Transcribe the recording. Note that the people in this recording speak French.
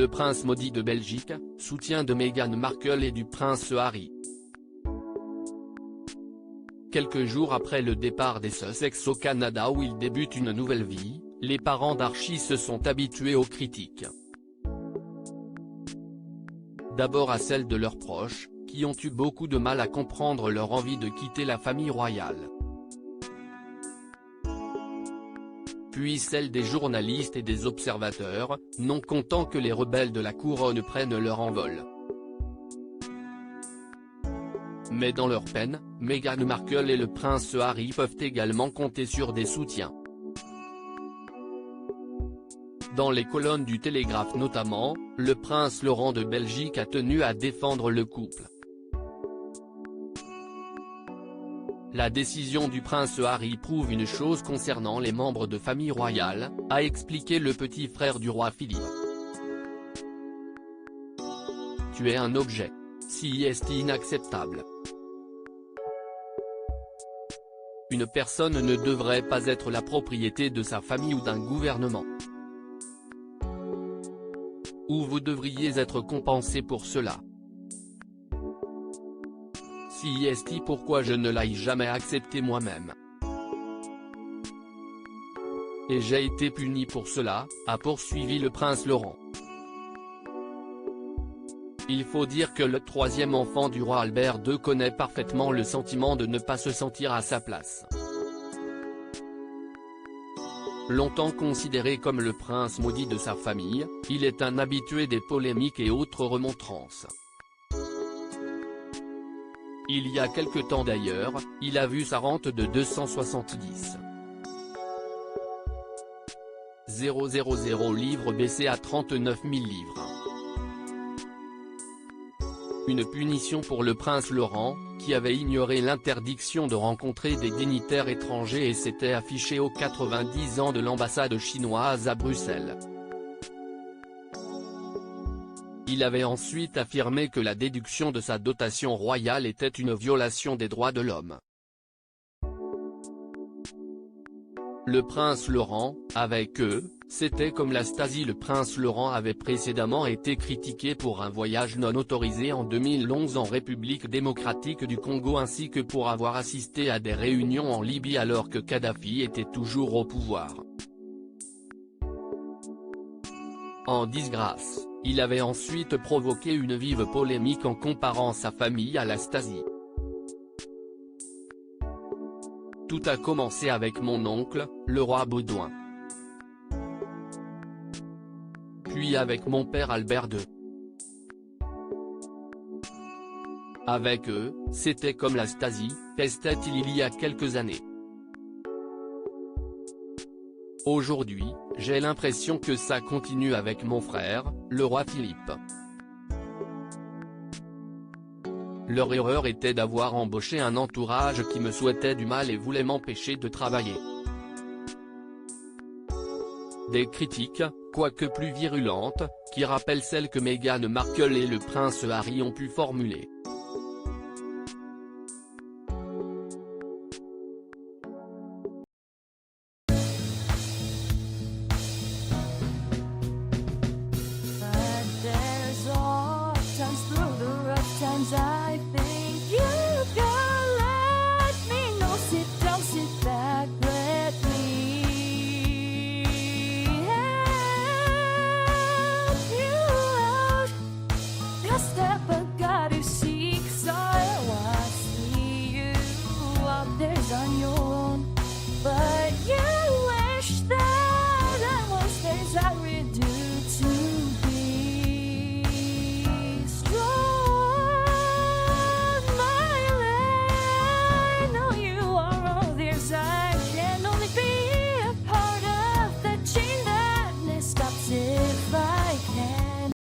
le prince maudit de Belgique, soutien de Meghan Markle et du prince Harry. Quelques jours après le départ des Sussex au Canada où ils débutent une nouvelle vie, les parents d'Archie se sont habitués aux critiques. D'abord à celles de leurs proches, qui ont eu beaucoup de mal à comprendre leur envie de quitter la famille royale. Puis celle des journalistes et des observateurs, non contents que les rebelles de la couronne prennent leur envol. Mais dans leur peine, Meghan Markle et le prince Harry peuvent également compter sur des soutiens. Dans les colonnes du Télégraphe notamment, le prince Laurent de Belgique a tenu à défendre le couple. La décision du prince Harry prouve une chose concernant les membres de famille royale, a expliqué le petit frère du roi Philippe. Tu es un objet. C'est inacceptable. Une personne ne devrait pas être la propriété de sa famille ou d'un gouvernement. Ou vous devriez être compensé pour cela. C'est pourquoi je ne l'ai jamais accepté moi-même. Et j'ai été puni pour cela, a poursuivi le prince Laurent. Il faut dire que le troisième enfant du roi Albert II connaît parfaitement le sentiment de ne pas se sentir à sa place. Longtemps considéré comme le prince maudit de sa famille, il est un habitué des polémiques et autres remontrances. Il y a quelque temps d'ailleurs, il a vu sa rente de 270 000 livres baisser à 39 000 livres. Une punition pour le prince Laurent, qui avait ignoré l'interdiction de rencontrer des dignitaires étrangers et s'était affiché aux 90 ans de l'ambassade chinoise à Bruxelles. Il avait ensuite affirmé que la déduction de sa dotation royale était une violation des droits de l'homme. Le prince Laurent, avec eux, c'était comme la Stasi. Le prince Laurent avait précédemment été critiqué pour un voyage non autorisé en 2011 en République démocratique du Congo ainsi que pour avoir assisté à des réunions en Libye alors que Kadhafi était toujours au pouvoir. En disgrâce, il avait ensuite provoqué une vive polémique en comparant sa famille à la Stasi. Tout a commencé avec mon oncle, le roi Baudouin. Puis avec mon père Albert II. Avec eux, c'était comme la Stasi, pestait-il il y a quelques années. Aujourd'hui, j'ai l'impression que ça continue avec mon frère, le roi Philippe. Leur erreur était d'avoir embauché un entourage qui me souhaitait du mal et voulait m'empêcher de travailler. Des critiques, quoique plus virulentes, qui rappellent celles que Meghan Markle et le prince Harry ont pu formuler.